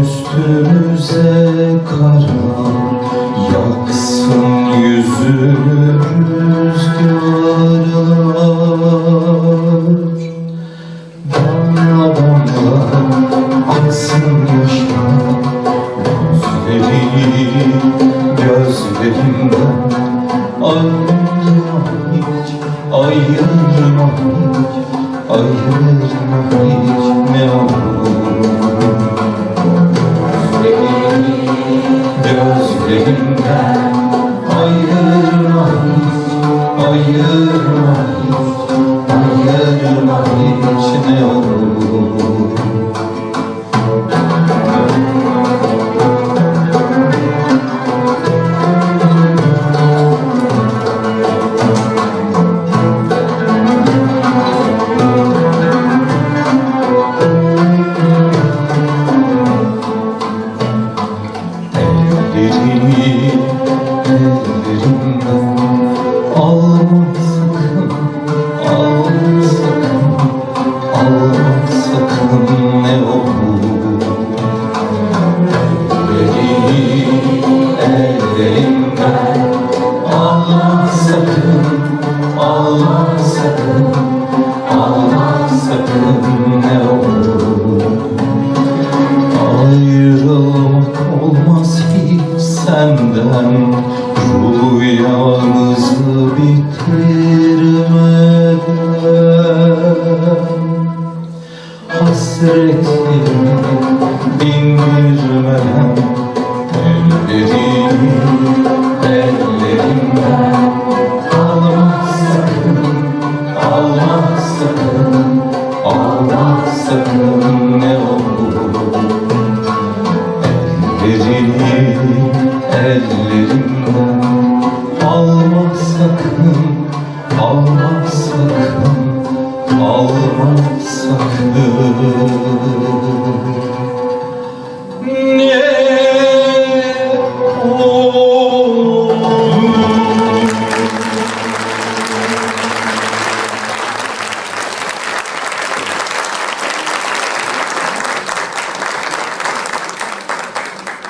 Üstümüze karar yaksın yüzünü rüzgarlar. Damla damla aksın yaşlar gözlerimden. Ayırma hiç, ayırma hiç, ayırma hiç ne olur. Gözlerimden ayırma hiç, ayırma hiç, ayırma hiç ne olur. Ellerimden alma sakın, alma sakın, alma sakın ne olur. Ellerimden alma sakın, alma sakın, alma sakın ne olur. Ayrılmak olmaz hiç senden, rüyamızı bitirmeden. Hasretimi dindirmeden, ellerimden alma sakın, alma sakın, alma sakın ne olur. Ellerimden alma sakın, alma sakın, alma sakın.